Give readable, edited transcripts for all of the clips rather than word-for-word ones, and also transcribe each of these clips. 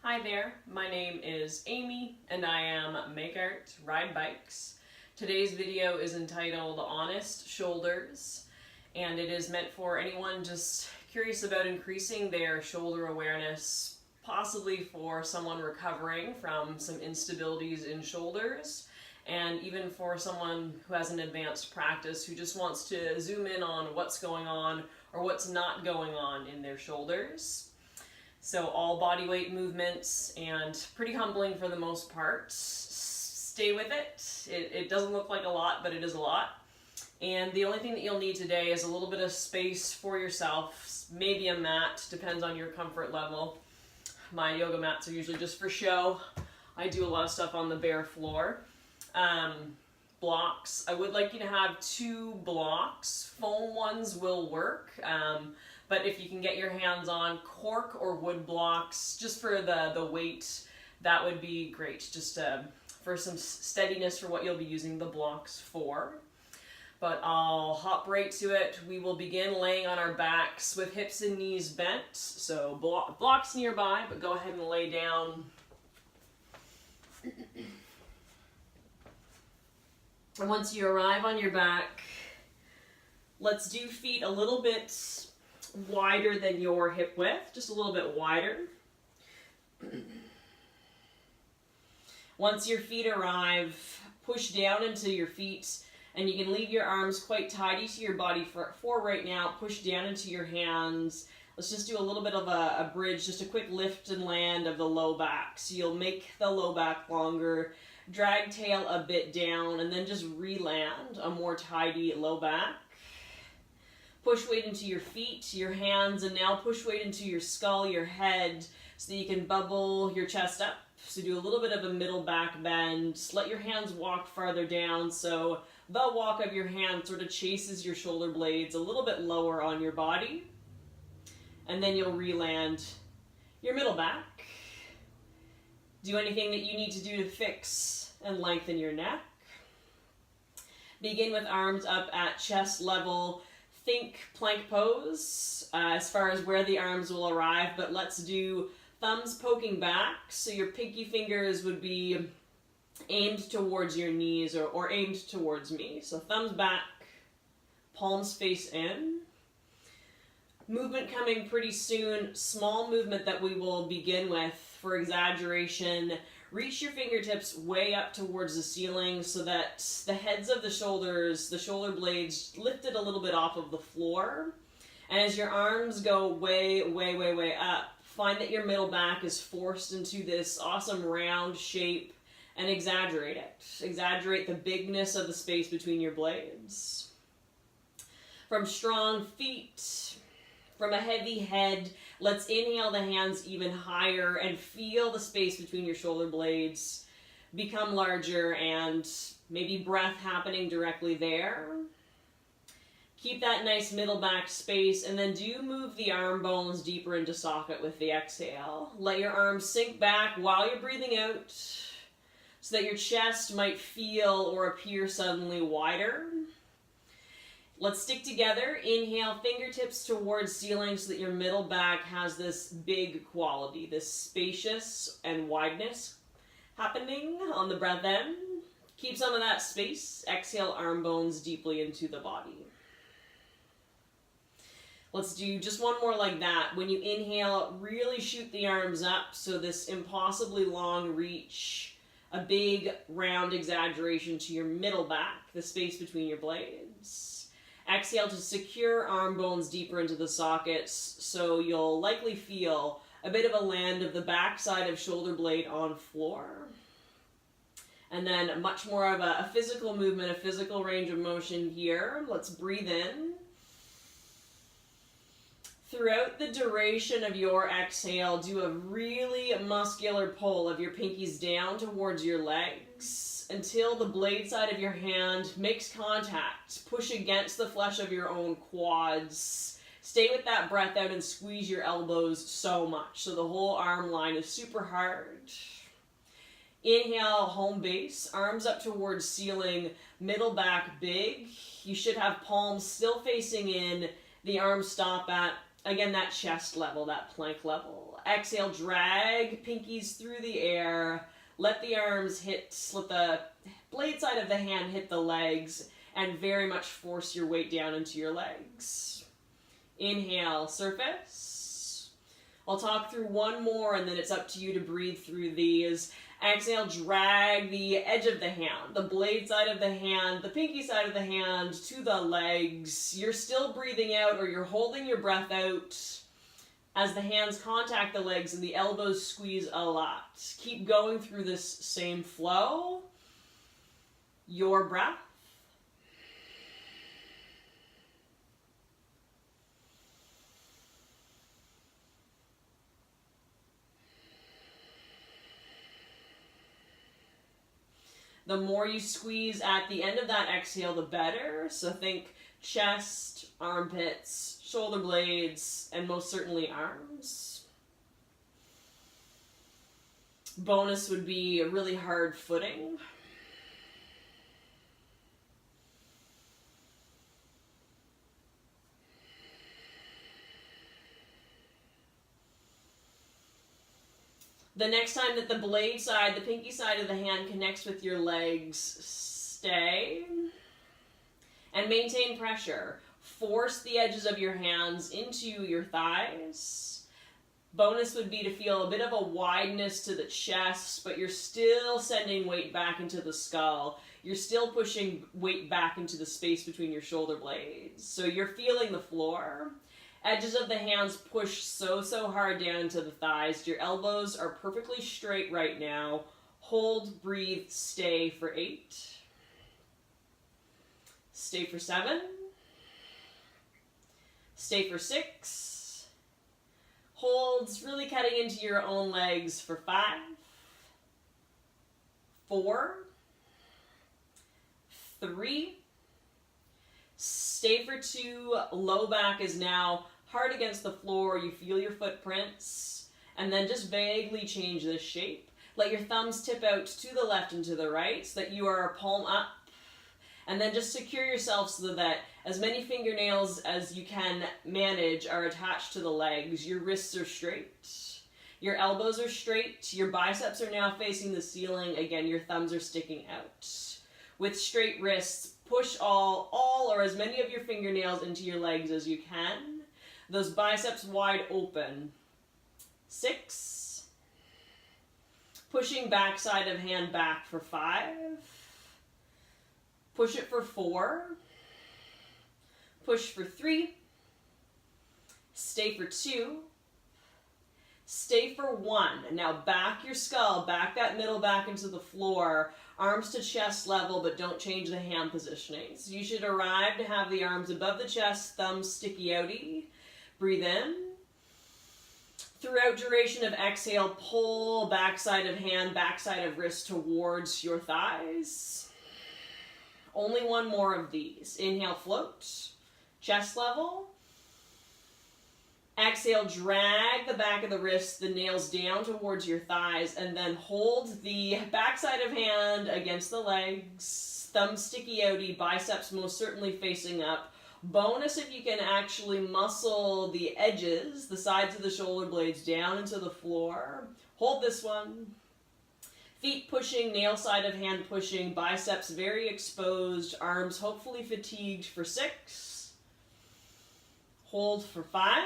Hi there, my name is Amy and I am Make Art Ride Bikes. Today's video is entitled Honest Shoulders, and it is meant for anyone just curious about increasing their shoulder awareness, possibly for someone recovering from some instabilities in shoulders, and even for someone who has an advanced practice who just wants to zoom in on what's going on or what's not going on in their shoulders. So all body weight movements and pretty humbling for the most part. Stay with it. It doesn't look like a lot, but it is a lot. And the only thing that you'll need today is a little bit of space for yourself, maybe a mat, depends on your comfort level. My yoga mats are usually just for show. I do a lot of stuff on the bare floor. Blocks. I would like you to have 2 blocks. Foam ones will work. But if you can get your hands on cork or wood blocks, just for the weight, that would be great. Just for some steadiness for what you'll be using the blocks for. But I'll hop right to it. We will begin laying on our backs with hips and knees bent. So blocks nearby, but go ahead and lay down. And once you arrive on your back, let's do feet a little bit wider than your hip width, just a little bit wider. Once your feet arrive, push down into your feet, and you can leave your arms quite tidy to your body for right now. Push down into your hands. Let's just do a little bit of a bridge, just a quick lift and land of the low back. So you'll make the low back longer, drag tail a bit down, and then just re-land a more tidy low back. Push weight into your feet, your hands, and now push weight into your skull, your head, so that you can bubble your chest up. So do a little bit of a middle back bend. Let your hands walk farther down, so the walk of your hand sort of chases your shoulder blades a little bit lower on your body. And then you'll re-land your middle back. Do anything that you need to do to fix and lengthen your neck. Begin with arms up at chest level. Think plank pose as far as where the arms will arrive, but let's do thumbs poking back, so your pinky fingers would be aimed towards your knees or aimed towards me. So thumbs back, palms face in. Movement coming pretty soon. Small movement that we will begin with for exaggeration. Reach your fingertips way up towards the ceiling so that the heads of the shoulders, the shoulder blades lifted a little bit off of the floor. And as your arms go way, way, way, way up, find that your middle back is forced into this awesome round shape and exaggerate it. Exaggerate the bigness of the space between your blades. From strong feet, from a heavy head, let's inhale the hands even higher and feel the space between your shoulder blades become larger and maybe breath happening directly there. Keep that nice middle back space, and then do move the arm bones deeper into socket with the exhale. Let your arms sink back while you're breathing out so that your chest might feel or appear suddenly wider. Let's stick together. Inhale, fingertips towards ceiling so that your middle back has this big quality, this spacious and wideness happening on the breath in. Keep some of that space. Exhale, arm bones deeply into the body. Let's do just one more like that. When you inhale, really shoot the arms up, so this impossibly long reach, a big round exaggeration to your middle back, the space between your blades. Exhale to secure arm bones deeper into the sockets, so you'll likely feel a bit of a land of the back side of shoulder blade on floor. And then much more of a physical movement, a physical range of motion here. Let's breathe in. Throughout the duration of your exhale, do a really muscular pull of your pinkies down towards your legs until the blade side of your hand makes contact. Push against the flesh of your own quads. Stay with that breath out and squeeze your elbows so much so the whole arm line is super hard. Inhale, home base, arms up towards ceiling, middle back big. You should have palms still facing in, the arms stop at, again, that chest level, that plank level. Exhale, drag pinkies through the air. Let the arms let the blade side of the hand hit the legs, and very much force your weight down into your legs. Inhale, surface. I'll talk through one more and then it's up to you to breathe through these. Exhale, drag the edge of the hand, the blade side of the hand, the pinky side of the hand to the legs. You're still breathing out, or you're holding your breath out as the hands contact the legs and the elbows squeeze a lot. Keep going through this same flow. Your breath. The more you squeeze at the end of that exhale, the better. So think chest, armpits, shoulder blades, and most certainly arms. Bonus would be a really hard footing. The next time that the blade side, the pinky side of the hand connects with your legs, stay and maintain pressure. Force the edges of your hands into your thighs. Bonus would be to feel a bit of a wideness to the chest, but you're still sending weight back into the skull. You're still pushing weight back into the space between your shoulder blades. So you're feeling the floor. Edges of the hands push so hard down into the thighs. Your elbows are perfectly straight right now. Hold, breathe, stay for 8. Stay for 7. Stay for 6. Holds, really cutting into your own legs for 5. 4. 3. Stay for 2. Low back is now hard against the floor. You feel your footprints. And then just vaguely change the shape. Let your thumbs tip out to the left and to the right so that you are palm up. And then just secure yourself so that as many fingernails as you can manage are attached to the legs. Your wrists are straight. Your elbows are straight. Your biceps are now facing the ceiling. Again, your thumbs are sticking out. With straight wrists, push all or as many of your fingernails into your legs as you can. Those biceps wide open. 6. Pushing backside of hand back for 5. Push it for 4. Push for 3. Stay for 2. Stay for 1. And now back your skull, back that middle back into the floor. Arms to chest level, but don't change the hand positioning. So you should arrive to have the arms above the chest, thumbs sticky outy. Breathe in. Throughout duration of exhale, pull backside of hand, backside of wrist towards your thighs. Only one more of these. Inhale, float. Chest level. Exhale, drag the back of the wrist, the nails down towards your thighs, and then hold the backside of hand against the legs. Thumbs sticky outy, biceps most certainly facing up. Bonus if you can actually muscle the edges, the sides of the shoulder blades down into the floor. Hold this one. Feet pushing, nail side of hand pushing, biceps very exposed, arms hopefully fatigued for 6. Hold for 5.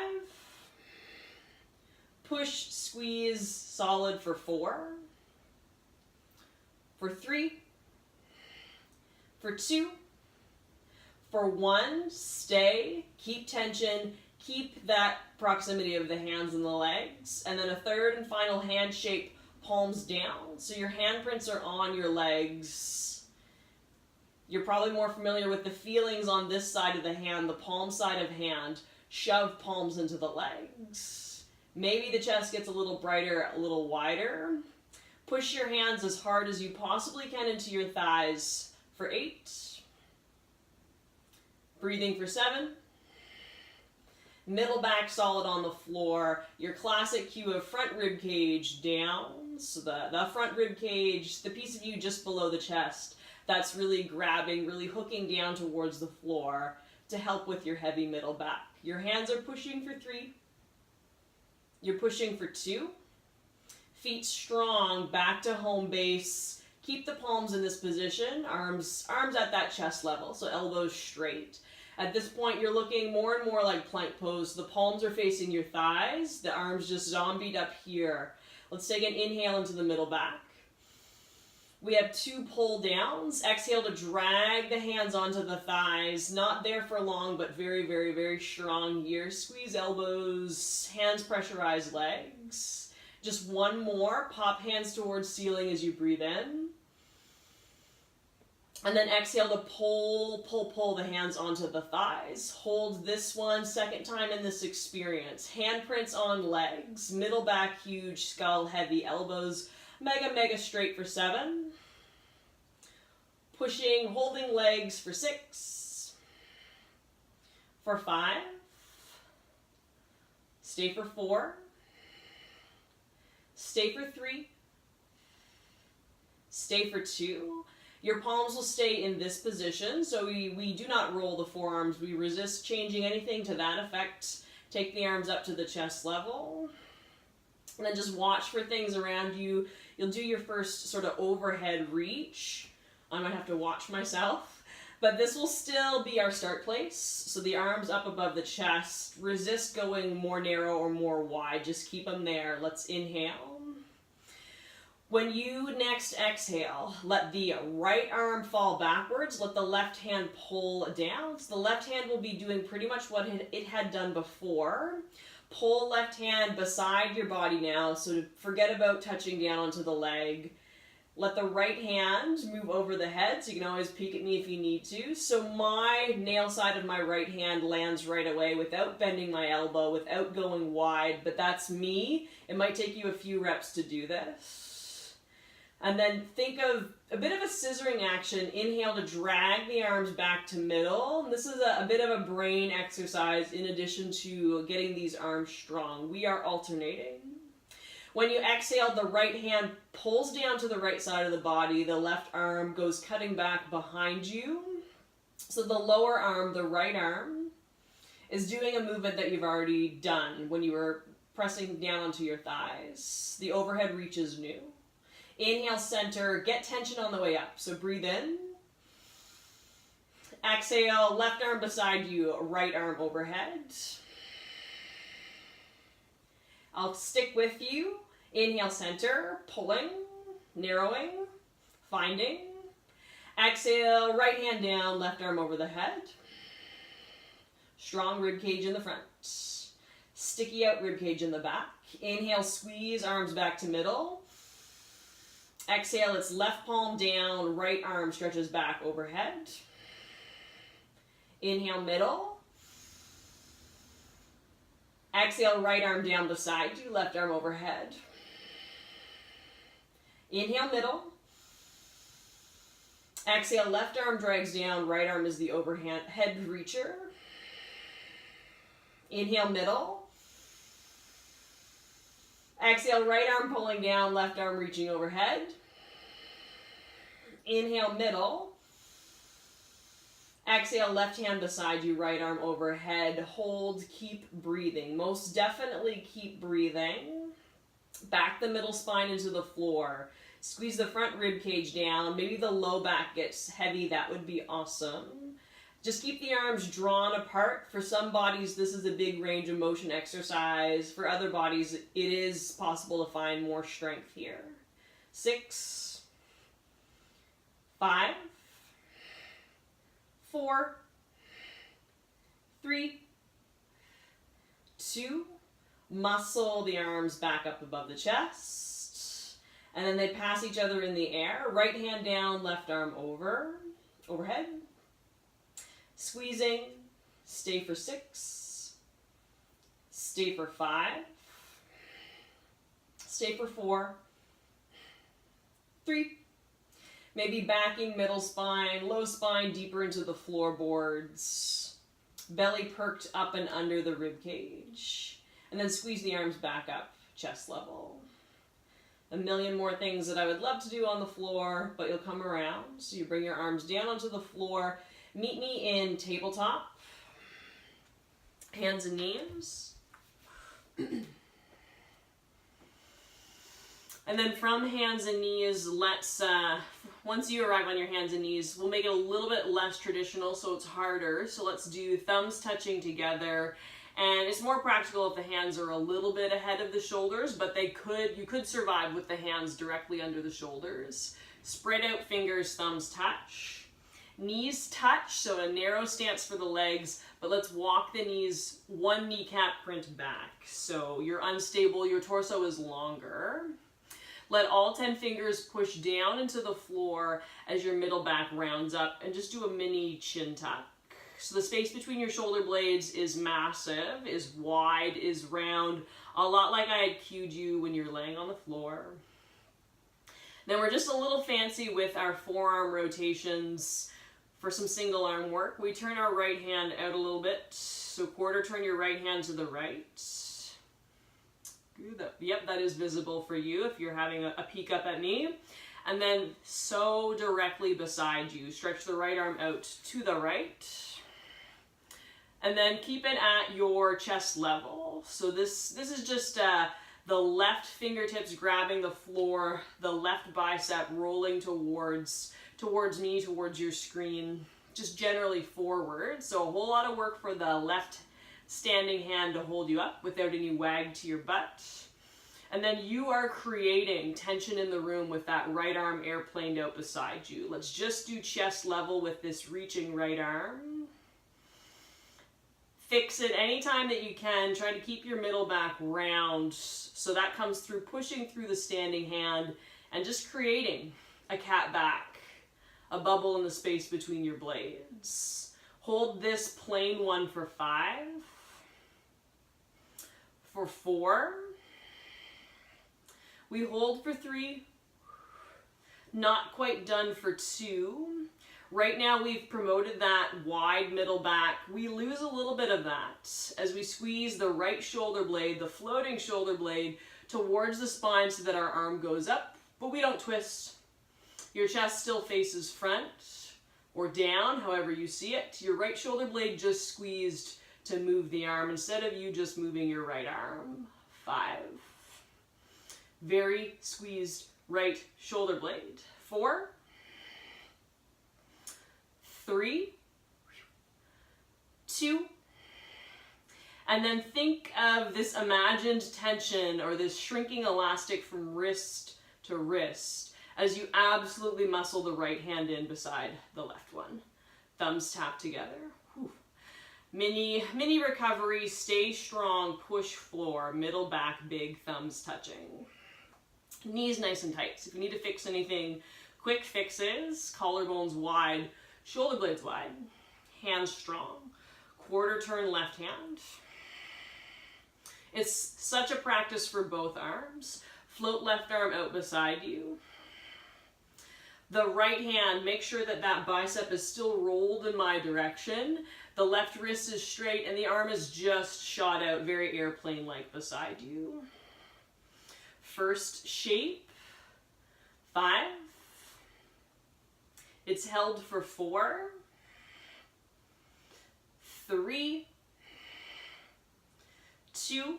Push, squeeze, solid for 4. For 3. For 2. For 1, stay, keep tension, keep that proximity of the hands and the legs. And then a third and final hand shape, palms down. So your handprints are on your legs. You're probably more familiar with the feelings on this side of the hand, the palm side of hand. Shove palms into the legs. Maybe the chest gets a little brighter, a little wider. Push your hands as hard as you possibly can into your thighs for 8. Breathing for 7. Middle back solid on the floor. Your classic cue of front rib cage down. So the front rib cage, the piece of you just below the chest, that's really grabbing, really hooking down towards the floor to help with your heavy middle back. Your hands are pushing for 3. You're pushing for 2. Feet strong, back to home base. Keep the palms in this position, arms at that chest level, so elbows straight. At this point, you're looking more and more like plank pose. The palms are facing your thighs, the arms just zombied up here. Let's take an inhale into the middle back. We have 2 pull downs. Exhale to drag the hands onto the thighs. Not there for long, but very, very, very strong here. Squeeze elbows, hands pressurize legs. Just 1 more. Pop hands towards ceiling as you breathe in. And then exhale to pull the hands onto the thighs. Hold this one, second time in this experience. Handprints on legs, middle back huge, skull heavy, elbows mega, mega straight for 7. Pushing, holding legs for 6. For 5. Stay for 4. Stay for 3. Stay for 2. Your palms will stay in this position, so we do not roll the forearms. We resist changing anything to that effect. Take the arms up to the chest level. And then just watch for things around you. You'll do your first sort of overhead reach. I might have to watch myself. But this will still be our start place. So the arms up above the chest. Resist going more narrow or more wide. Just keep them there. Let's inhale. When you next exhale, let the right arm fall backwards. Let the left hand pull down. So the left hand will be doing pretty much what it had done before. Pull left hand beside your body now, so forget about touching down onto the leg. Let the right hand move over the head, so you can always peek at me if you need to. So my nail side of my right hand lands right away without bending my elbow, without going wide, but that's me. It might take you a few reps to do this. And then think of a bit of a scissoring action. Inhale to drag the arms back to middle. And this is a bit of a brain exercise in addition to getting these arms strong. We are alternating. When you exhale, the right hand pulls down to the right side of the body. The left arm goes cutting back behind you. So the lower arm, the right arm, is doing a movement that you've already done when you were pressing down onto your thighs. The overhead reach is new. Inhale, center, get tension on the way up. So breathe in. Exhale, left arm beside you, right arm overhead. I'll stick with you. Inhale, center, pulling, narrowing, finding. Exhale, right hand down, left arm over the head. Strong rib cage in the front. Sticky out rib cage in the back. Inhale, squeeze, arms back to middle. Exhale, it's left palm down, right arm stretches back overhead. Inhale, middle. Exhale, right arm down beside you, left arm overhead. Inhale, middle. Exhale, left arm drags down, right arm is the overhead head reacher. Inhale, middle. Exhale, right arm pulling down, left arm reaching overhead. Inhale, middle. Exhale, left hand beside you, right arm overhead. Hold, keep breathing. Most definitely keep breathing. Back the middle spine into the floor. Squeeze the front rib cage down. Maybe the low back gets heavy. That would be awesome. Just keep the arms drawn apart. For some bodies, this is a big range of motion exercise. For other bodies, it is possible to find more strength here. 6, 5, 4, 3, 2, muscle the arms back up above the chest. And then they pass each other in the air. Right hand down, left arm overhead. Squeezing, stay for 6, stay for 5, stay for 4, 3, maybe backing middle spine, low spine deeper into the floorboards, belly perked up and under the rib cage, and then squeeze the arms back up, chest level. A million more things that I would love to do on the floor, but you'll come around. So you bring your arms down onto the floor. Meet me in tabletop, hands and knees. And then from hands and knees, let's, once you arrive on your hands and knees, we'll make it a little bit less traditional so it's harder. So let's do thumbs touching together. And it's more practical if the hands are a little bit ahead of the shoulders, but you could survive with the hands directly under the shoulders. Spread out fingers, thumbs touch. Knees touch, so a narrow stance for the legs, but let's walk the knees one kneecap print back. So you're unstable, your torso is longer. Let all 10 fingers push down into the floor as your middle back rounds up, and just do a mini chin tuck. So the space between your shoulder blades is massive, is wide, is round, a lot like I had cued you when you're laying on the floor. Then we're just a little fancy with our forearm rotations. For some single arm work, we turn our right hand out a little bit. So quarter turn your right hand to the right. Good. Yep, that is visible for you if you're having a peek up at me. And then so directly beside you, stretch the right arm out to the right. And then keep it at your chest level. So this is just the left fingertips grabbing the floor, the left bicep rolling towards me, towards your screen, just generally forward. So a whole lot of work for the left standing hand to hold you up without any wag to your butt. And then you are creating tension in the room with that right arm airplaned out beside you. Let's just do chest level with this reaching right arm. Fix it anytime that you can. Try to keep your middle back round. So that comes through pushing through the standing hand and just creating a cat back. A bubble in the space between your blades. Hold this plain one for 5. For 4. We hold for 3. Not quite done for 2. Right now we've promoted that wide middle back. We lose a little bit of that as we squeeze the right shoulder blade, the floating shoulder blade, towards the spine so that our arm goes up, but we don't twist. Your chest still faces front or down, however you see it. Your right shoulder blade just squeezed to move the arm instead of you just moving your right arm. 5. Very squeezed right shoulder blade. 4. 3. 2. And then think of this imagined tension or this shrinking elastic from wrist to wrist as you absolutely muscle the right hand in beside the left one. Thumbs tap together. Whew. Mini recovery, stay strong, push floor, middle back, big thumbs touching. Knees nice and tight. So if you need to fix anything, quick fixes, collarbones wide, shoulder blades wide, hands strong, quarter turn left hand. It's such a practice for both arms. Float left arm out beside you. The right hand, make sure that that bicep is still rolled in my direction. The left wrist is straight and the arm is just shot out, very airplane-like beside you. First shape, 5. It's held for 4, 3, 2,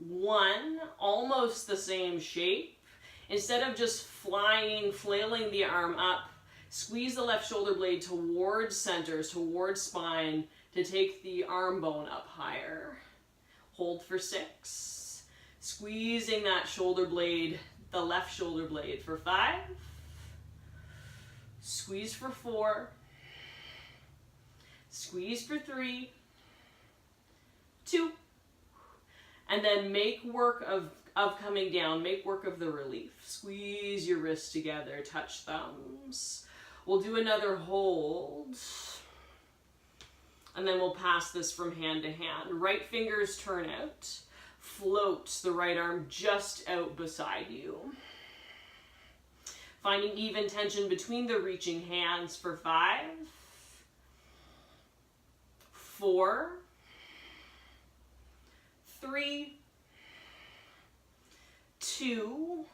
1, almost the same shape. Instead of just flying, flailing the arm up, squeeze the left shoulder blade towards center, towards spine to take the arm bone up higher. Hold for 6. Squeezing that shoulder blade, the left shoulder blade for 5. Squeeze for 4. Squeeze for 3. 2. And then make work of coming down, make work of the relief. Squeeze your wrists together, touch thumbs. We'll do another hold. And then we'll pass this from hand to hand. Right fingers turn out. Float the right arm just out beside you. Finding even tension between the reaching hands for 5, 4, 3, 2,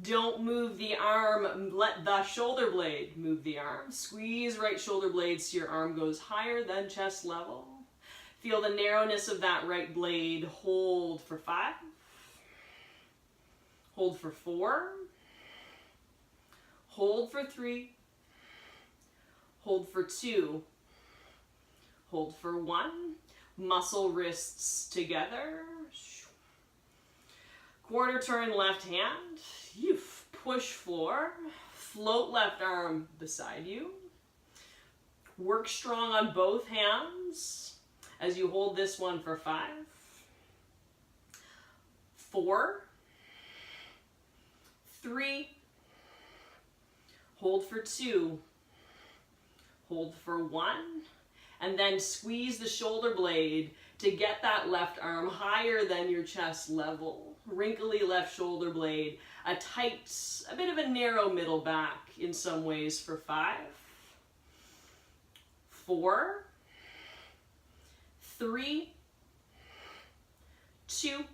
don't move the arm, let the shoulder blade move the arm. Squeeze right shoulder blade so your arm goes higher than chest level. Feel the narrowness of that right blade. Hold for 5, hold for 4, hold for 3, hold for 2, hold for 1, muscle wrists together, quarter turn left hand, you push 4, float left arm beside you, work strong on both hands as you hold this one for 5, 4, 3, hold for 2, hold for 1, and then squeeze the shoulder blade to get that left arm higher than your chest level. Wrinkly left shoulder blade, a bit of a narrow middle back in some ways for 5, 4, 3, 2,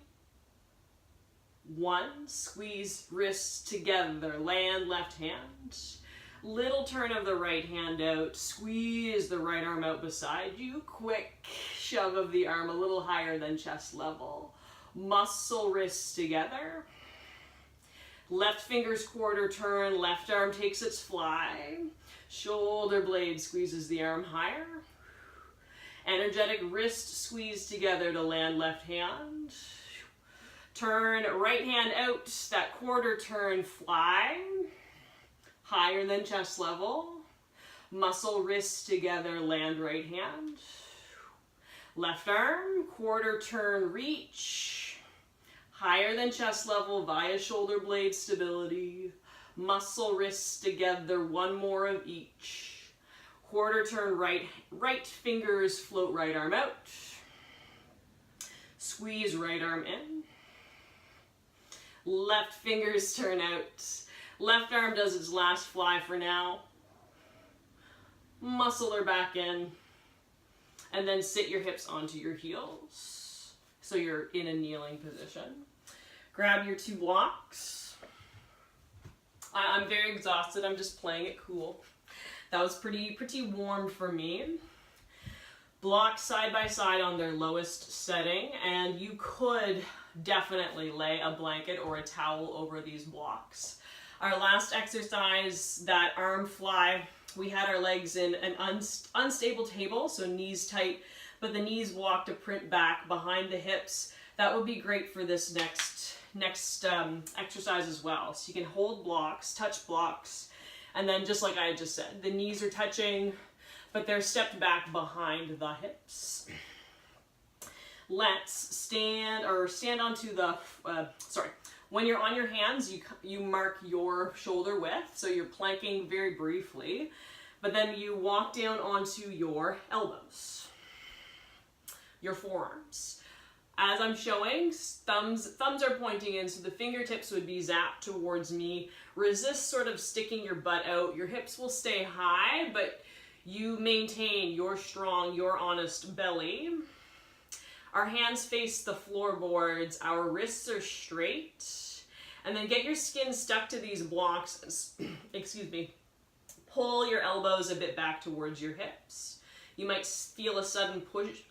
1, squeeze wrists together, land left hand, little turn of the right hand out, squeeze the right arm out beside you, quick shove of the arm a little higher than chest level, muscle wrists together, left fingers quarter turn, left arm takes its fly, shoulder blade squeezes the arm higher, energetic wrist squeeze together to land left hand, turn right hand out, that quarter turn fly, higher than chest level, muscle wrists together, land right hand, left arm, quarter turn reach, higher than chest level via shoulder blade stability, muscle wrists together, one more of each, quarter turn right fingers float right arm out, squeeze right arm in, left fingers turn out, left arm does its last fly for now, muscle her back in, and then sit your hips onto your heels so you're in a kneeling position. Grab your 2 blocks. I'm very exhausted, I'm just playing it cool. That was pretty warm for me. Blocks side by side on their lowest setting, and you could definitely lay a blanket or a towel over these blocks. Our last exercise, that arm fly, we had our legs in an unstable table, so knees tight, but the knees walked a print back behind the hips. That would be great for this next exercise as well. So you can hold blocks, touch blocks, and then just like I just said, the knees are touching, but they're stepped back behind the hips. Let's stand onto the, when you're on your hands, you mark your shoulder width, so you're planking very briefly, but then you walk down onto your elbows, your forearms. As I'm showing, thumbs are pointing in, so the fingertips would be zapped towards me. Resist sort of sticking your butt out. Your hips will stay high, but you maintain your strong, your honest belly. Our hands face the floorboards, our wrists are straight, and then get your skin stuck to these blocks, excuse me, pull your elbows a bit back towards your hips. You might feel a sudden push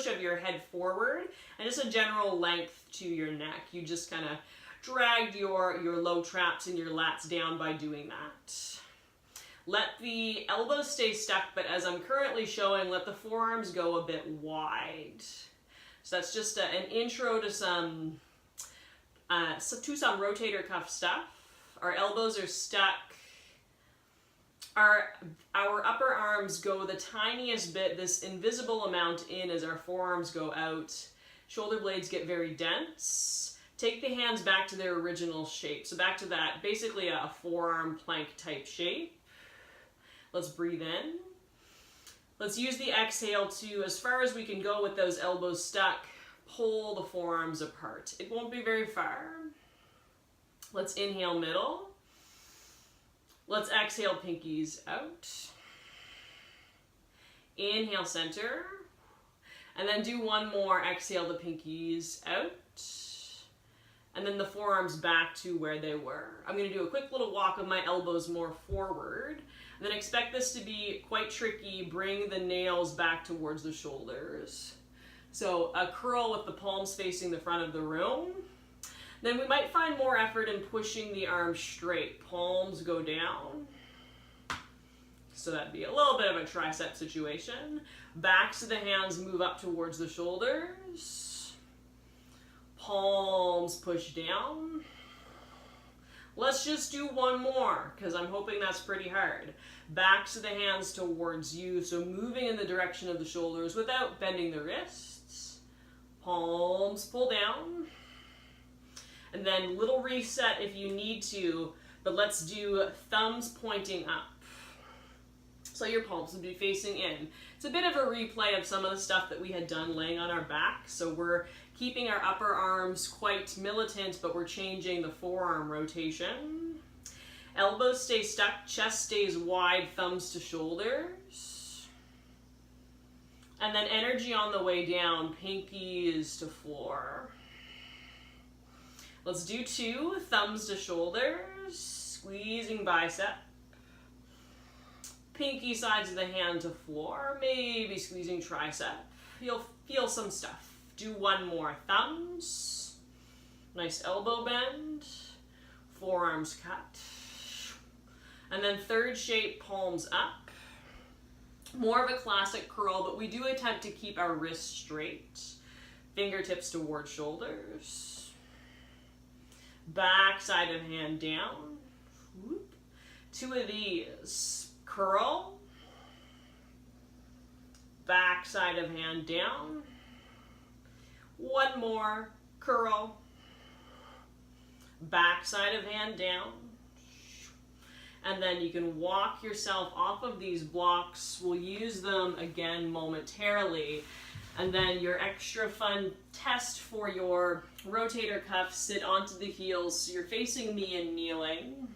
of your head forward, and just a general length to your neck. You just kind of dragged your low traps and your lats down by doing that. Let the elbows stay stuck, but as I'm currently showing, let the forearms go a bit wide. So that's just an intro to some rotator cuff stuff. Our elbows are stuck. Our upper arms go the tiniest bit, this invisible amount in as our forearms go out. Shoulder blades get very dense. Take the hands back to their original shape. So back to that, basically a forearm plank type shape. Let's breathe in. Let's use the exhale to, as far as we can go with those elbows stuck, pull the forearms apart. It won't be very far. Let's inhale middle. Let's exhale pinkies out. Inhale center. And then do one more, exhale the pinkies out. And then the forearms back to where they were. I'm going to do a quick little walk of my elbows more forward. And then expect this to be quite tricky. Bring the nails back towards the shoulders. So a curl with the palms facing the front of the room. Then we might find more effort in pushing the arms straight. Palms go down. So that'd be a little bit of a tricep situation. Backs of the hands move up towards the shoulders. Palms push down. Let's just do one more, because I'm hoping that's pretty hard. Backs of the hands towards you, so moving in the direction of the shoulders without bending the wrists. Palms pull down. And then little reset if you need to, but let's do thumbs pointing up. So your palms would be facing in. It's a bit of a replay of some of the stuff that we had done laying on our back. So we're keeping our upper arms quite militant, but we're changing the forearm rotation. Elbows stay stuck, chest stays wide, thumbs to shoulders. And then energy on the way down, pinkies to floor. Let's do 2, thumbs to shoulders, squeezing bicep. Pinky sides of the hand to floor, maybe squeezing tricep. You'll feel some stuff. Do one more, thumbs. Nice elbow bend, forearms cut. And then third shape, palms up. More of a classic curl, but we do attempt to keep our wrists straight. Fingertips towards shoulders. Back side of hand down. Whoop. 2 of these. Curl. Back side of hand down. One more. Curl. Back side of hand down. And then you can walk yourself off of these blocks. We'll use them again momentarily. And then your extra fun test for your rotator cuff, sit onto the heels. So you're facing me and kneeling.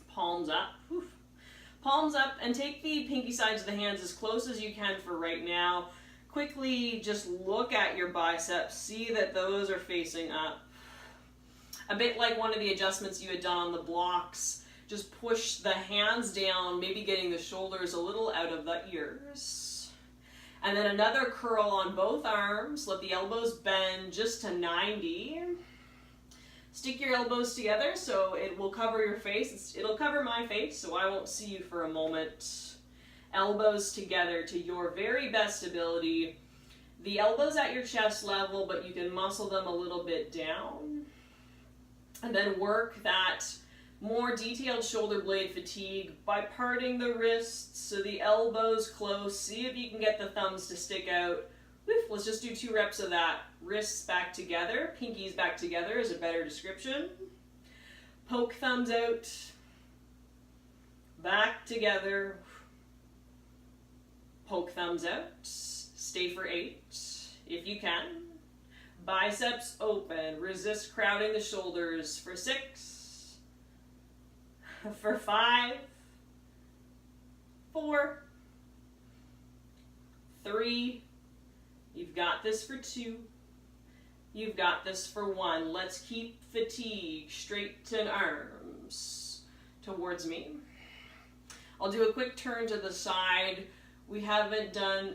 Palms up. Whew. Palms up, and take the pinky sides of the hands as close as you can for right now. Quickly just look at your biceps. See that those are facing up. A bit like one of the adjustments you had done on the blocks. Just push the hands down, maybe getting the shoulders a little out of the ears. And then another curl on both arms. Let the elbows bend just to 90. Stick your elbows together so it will cover your face. It'll cover my face, so I won't see you for a moment. Elbows together to your very best ability. The elbows at your chest level, but you can muscle them a little bit down. And then work that more detailed shoulder blade fatigue by parting the wrists so the elbows close. See if you can get the thumbs to stick out. Woof. Let's just do 2 reps of that. Wrists back together, pinkies back together is a better description. Poke thumbs out, back together, poke thumbs out, stay for 8 if you can. Biceps open, resist crowding the shoulders for 6, for 5, 4, 3, you've got this for 2. You've got this for 1. Let's keep fatigue. Straighten arms towards me. I'll do a quick turn to the side. We haven't done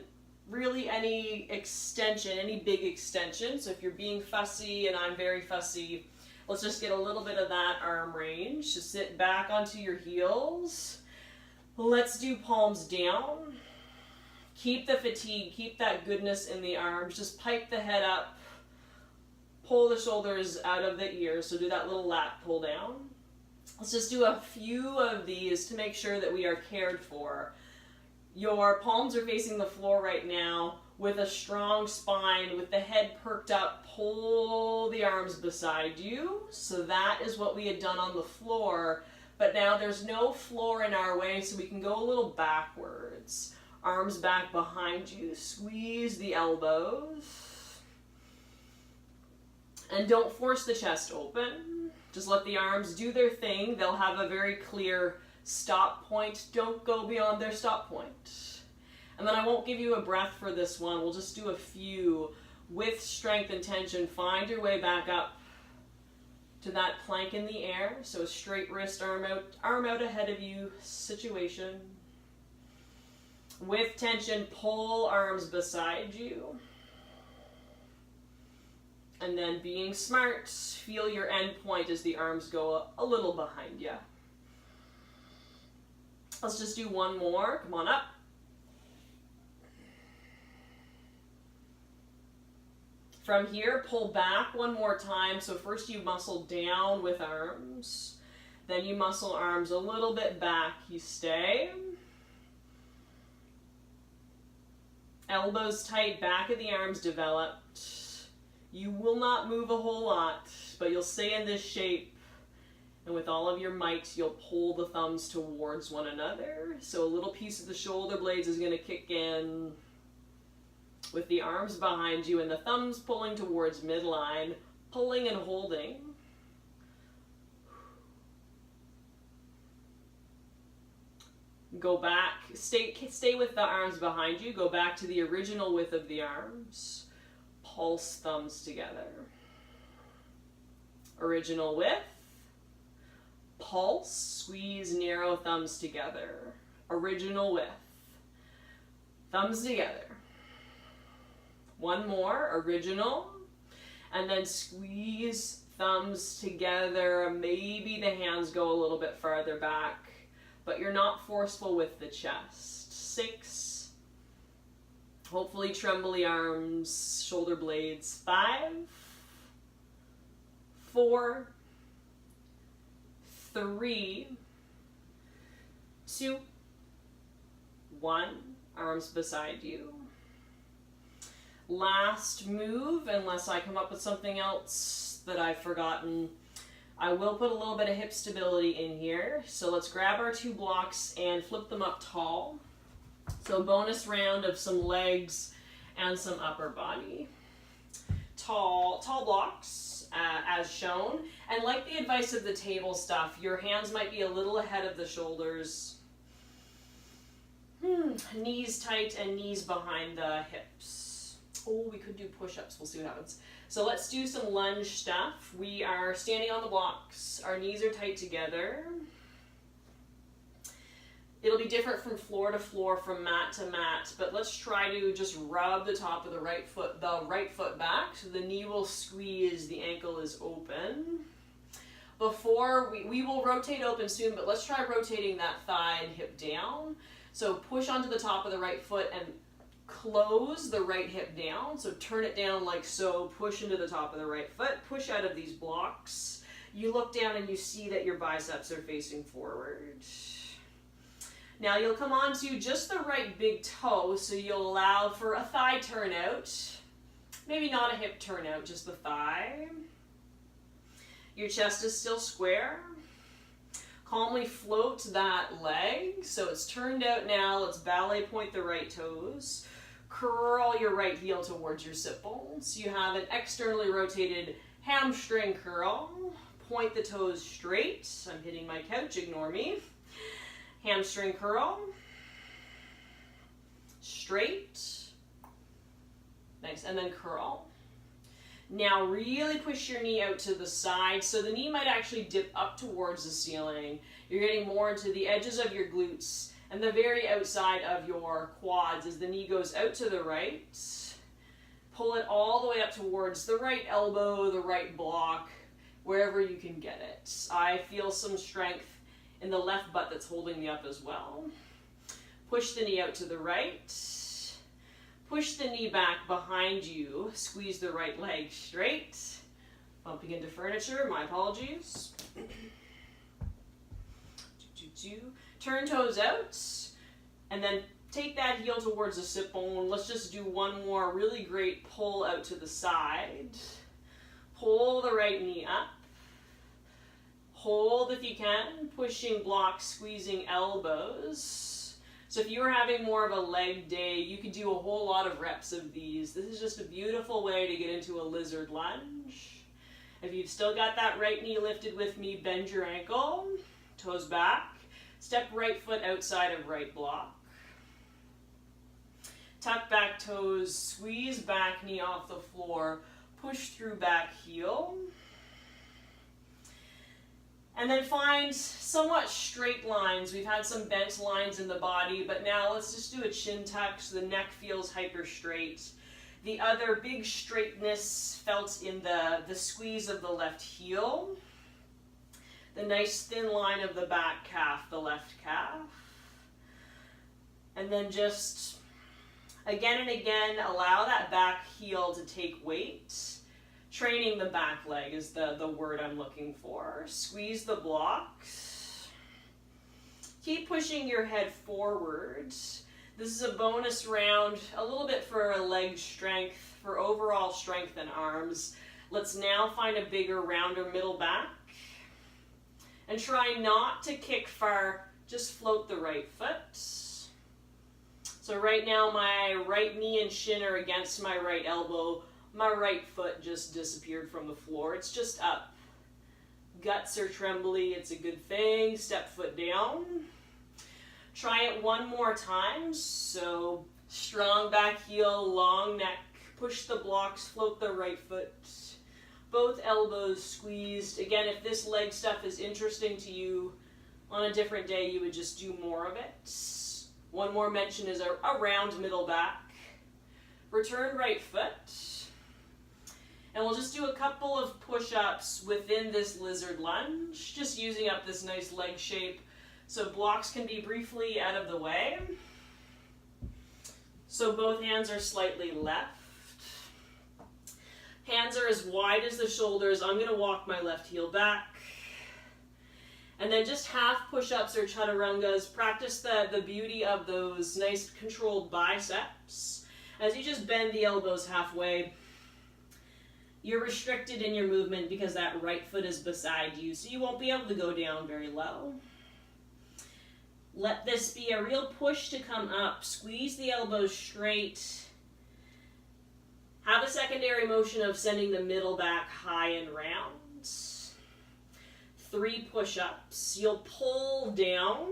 really any extension, any big extension. So if you're being fussy and I'm very fussy, let's just get a little bit of that arm range. Just sit back onto your heels. Let's do palms down. Keep the fatigue, keep that goodness in the arms. Just pipe the head up, pull the shoulders out of the ears. So do that little lat pull down. Let's just do a few of these to make sure that we are cared for. Your palms are facing the floor right now with a strong spine, with the head perked up. Pull the arms beside you. So that is what we had done on the floor, but now there's no floor in our way, so we can go a little backwards. Arms back behind you, squeeze the elbows. And don't force the chest open. Just let the arms do their thing. They'll have a very clear stop point. Don't go beyond their stop point. And then I won't give you a breath for this one. We'll just do a few with strength and tension. Find your way back up to that plank in the air. So a straight wrist, arm out ahead of you situation. With tension, pull arms beside you. and then being smart, feel your end point as the arms go a little behind you. Let's just do one more. Come on up. From here, pull back one more time. So first you muscle down with arms. Then you muscle arms a little bit back. You stay. Elbows tight, back of the arms developed. You will not move a whole lot, but you'll stay in this shape. And with all of your might, you'll pull the thumbs towards one another. So a little piece of the shoulder blades is going to kick in with the arms behind you and the thumbs pulling towards midline, pulling and holding. Go back, stay with the arms behind you. Go back to the original width of the arms. Pulse thumbs together. Original width. Pulse, squeeze, narrow thumbs together. Original width. Thumbs together. One more, original. And then squeeze, thumbs together. Maybe the hands go a little bit farther back, but you're not forceful with the chest. 6. Hopefully trembly arms, shoulder blades. 5, 4, 3, 2, 1. Arms beside you. Last move, unless I come up with something else that I've forgotten, I will put a little bit of hip stability in here. So let's grab our 2 blocks and flip them up tall. So bonus round of some legs and some upper body. Tall blocks, as shown. And like the advice of the table stuff, your hands might be a little ahead of the shoulders. Knees tight and knees behind the hips. Oh, we could do push-ups. We'll see what happens. So let's do some lunge stuff. We are standing on the blocks. Our knees are tight together. It'll be different from floor to floor, from mat to mat, but let's try to just rub the top of the right foot back so the knee will squeeze, the ankle is open. Before, we will rotate open soon, but let's try rotating that thigh and hip down. So push onto the top of the right foot and close the right hip down. So turn it down like so, push into the top of the right foot, push out of these blocks. You look down and you see that your biceps are facing forward. Now you'll come onto just the right big toe, so you'll allow for a thigh turnout. Maybe not a hip turnout, just the thigh. Your chest is still square. Calmly float that leg, so it's turned out now. Let's ballet point the right toes. Curl your right heel towards your sit bones. You have an externally rotated hamstring curl. Point the toes straight. I'm hitting my couch, ignore me. Hamstring curl. Straight. Nice, and then curl. Now really push your knee out to the side, so the knee might actually dip up towards the ceiling. You're getting more into the edges of your glutes and the very outside of your quads as the knee goes out to the right. Pull it all the way up towards the right elbow, the right block, wherever you can get it. I feel some strength in the left butt that's holding me up as well. Push the knee out to the right. Push the knee back behind you. Squeeze the right leg straight. Bumping into furniture, my apologies. Turn toes out. And then take that heel towards the sit bone. Let's just do one more really great pull out to the side. Pull the right knee up. Hold if you can, pushing blocks, squeezing elbows. So if you were having more of a leg day, you could do a whole lot of reps of these. This is just a beautiful way to get into a lizard lunge. If you've still got that right knee lifted with me, bend your ankle, toes back, step right foot outside of right block. Tuck back toes, squeeze back knee off the floor, push through back heel. And then find somewhat straight lines. We've had some bent lines in the body, but now let's just do a chin tuck so the neck feels hyper straight. The other big straightness felt in the squeeze of the left heel. The nice thin line of the back calf, the left calf. And then just again and again, allow that back heel to take weight. Training the back leg is the word I'm looking for. Squeeze the blocks. Keep pushing your head forward. This is a bonus round, a little bit for leg strength, for overall strength in arms. Let's now find a bigger, rounder middle back. And try not to kick far, just float the right foot. So right now my right knee and shin are against my right elbow. My right foot just disappeared from the floor. It's just up. Guts are trembly, it's a good thing. Step foot down. Try it one more time. So strong back heel, long neck. Push the blocks, float the right foot. Both elbows squeezed. Again, if this leg stuff is interesting to you, on a different day you would just do more of it. One more mention is a round middle back. Return right foot. And we'll just do a couple of push-ups within this lizard lunge, just using up this nice leg shape so blocks can be briefly out of the way. So both hands are slightly left. Hands are as wide as the shoulders. I'm going to walk my left heel back. And then just half push-ups or chaturangas. Practice the beauty of those nice controlled biceps. As you just bend the elbows halfway, you're restricted in your movement because that right foot is beside you, so you won't be able to go down very low. Let this be a real push to come up. Squeeze the elbows straight. Have a secondary motion of sending the middle back high and round. 3 push-ups. You'll pull down.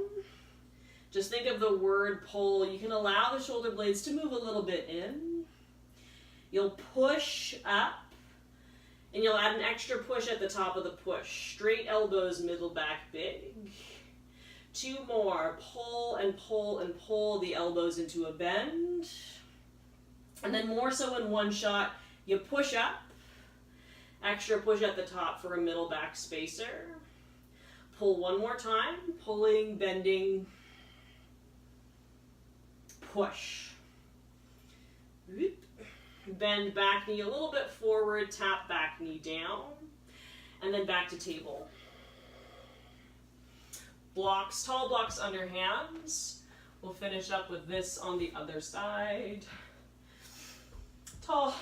Just think of the word pull. You can allow the shoulder blades to move a little bit in. You'll push up, and you'll add an extra push at the top of the push. Straight elbows, middle back big. 2 more. Pull and pull and pull the elbows into a bend. And then more so in one shot, you push up. Extra push at the top for a middle back spacer. Pull one more time. Pulling, bending, push. Bend back knee a little bit forward, tap back knee down, and then back to table. Blocks, tall blocks under hands. We'll finish up with this on the other side. Tall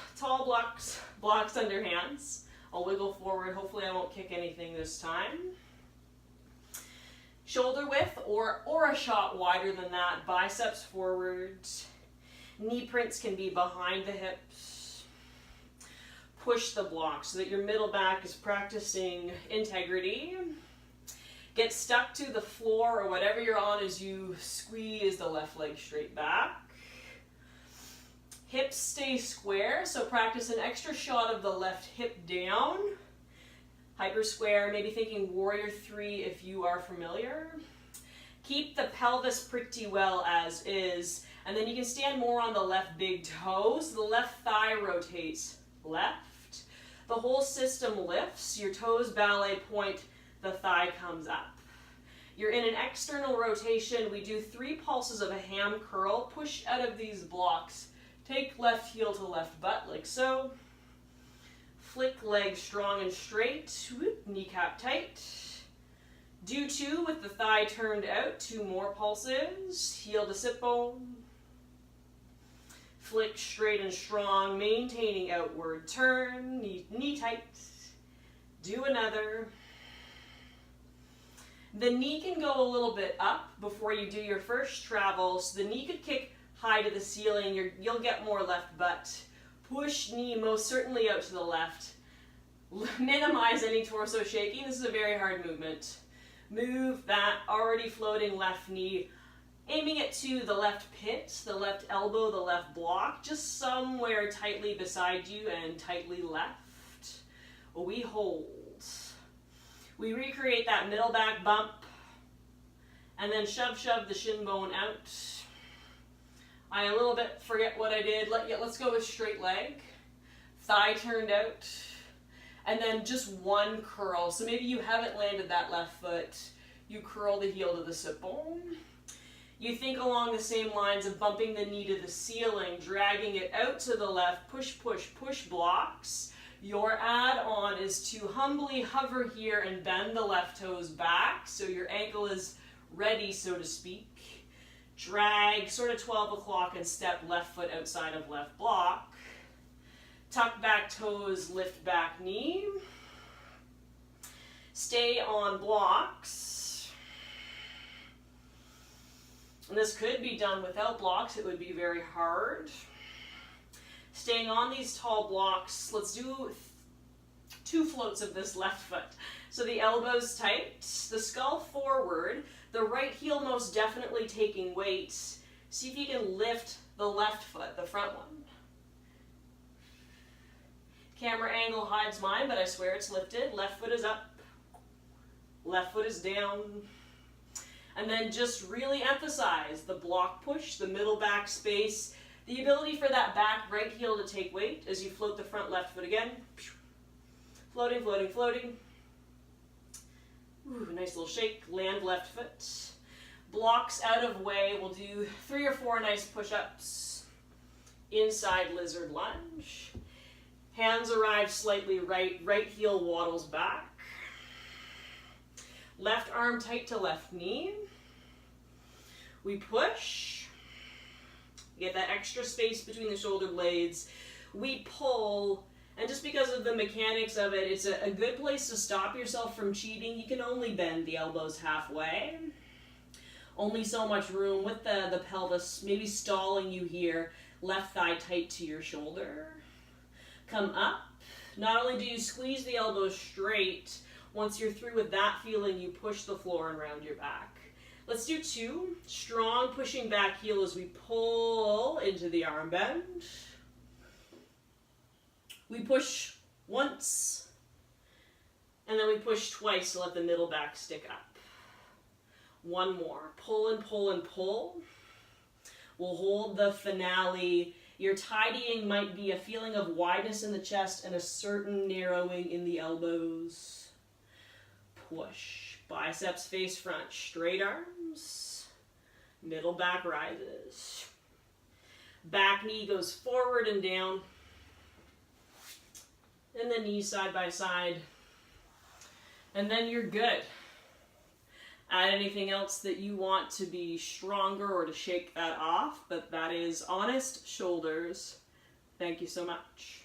blocks under hands. I'll wiggle forward. Hopefully I won't kick anything this time. Shoulder width or a shot wider than that. Biceps forward. Knee prints can be behind the hips. Push the block so that your middle back is practicing integrity. Get stuck to the floor or whatever you're on as you squeeze the left leg straight back. Hips stay square, so practice an extra shot of the left hip down. Hyper square, maybe thinking warrior 3 if you are familiar. Keep the pelvis pretty well as is, and then you can stand more on the left big toe, so the left thigh rotates left. The whole system lifts, your toes ballet point, the thigh comes up. You're in an external rotation. We do 3 pulses of a ham curl. Push out of these blocks. Take left heel to left butt like so. Flick leg strong and straight. Whoop, kneecap tight. Do 2 with the thigh turned out. 2 more pulses. Heel to sit bone. Flick straight and strong, maintaining outward turn. Knee tight. Do another. The knee can go a little bit up before you do your first travel, so the knee could kick high to the ceiling. You'll get more left butt. Push knee most certainly out to the left. Minimize any torso shaking. This is a very hard movement. Move that already floating left knee, aiming it to the left pit, the left elbow, the left block, just somewhere tightly beside you and tightly left. We hold. We recreate that middle back bump, and then shove the shin bone out. I a little bit forget what I did. Let's go with straight leg. Thigh turned out. And then just one curl. So maybe you haven't landed that left foot. You curl the heel to the sit bone. You think along the same lines of bumping the knee to the ceiling, dragging it out to the left, push, push, push blocks. Your add-on is to humbly hover here and bend the left toes back so your ankle is ready, so to speak. Drag sort of 12 o'clock and step left foot outside of left block. Tuck back toes, lift back knee. Stay on blocks. And this could be done without blocks. It would be very hard. Staying on these tall blocks, let's do 2 floats of this left foot. So the elbows tight, the skull forward, the right heel most definitely taking weight. See if you can lift the left foot, the front one. Camera angle hides mine, but I swear it's lifted. Left foot is up. Left foot is down. And then just really emphasize the block push, the middle back space, the ability for that back right heel to take weight as you float the front left foot again. Floating, floating, floating. Ooh, nice little shake. Land left foot. Blocks out of way. We'll do 3 or 4 nice push-ups. Inside lizard lunge. Hands arrive slightly right. Right heel waddles back. Left arm tight to left knee. We push. Get that extra space between the shoulder blades. We pull. And just because of the mechanics of it, it's a good place to stop yourself from cheating. You can only bend the elbows halfway. Only so much room with the pelvis maybe stalling you here. Left thigh tight to your shoulder. Come up. Not only do you squeeze the elbows straight, once you're through with that feeling, you push the floor and round your back. Let's do 2. Strong pushing back heel as we pull into the arm bend. We push once, and then we push twice to let the middle back stick up. 1 more. Pull and pull and pull. We'll hold the finale. Your tidying might be a feeling of wideness in the chest and a certain narrowing in the elbows. Push. Biceps face front. Straight arms. Middle back rises. Back knee goes forward and down. And the knees side by side. And then you're good. Add anything else that you want to be stronger or to shake that off, but that is honest shoulders. Thank you so much.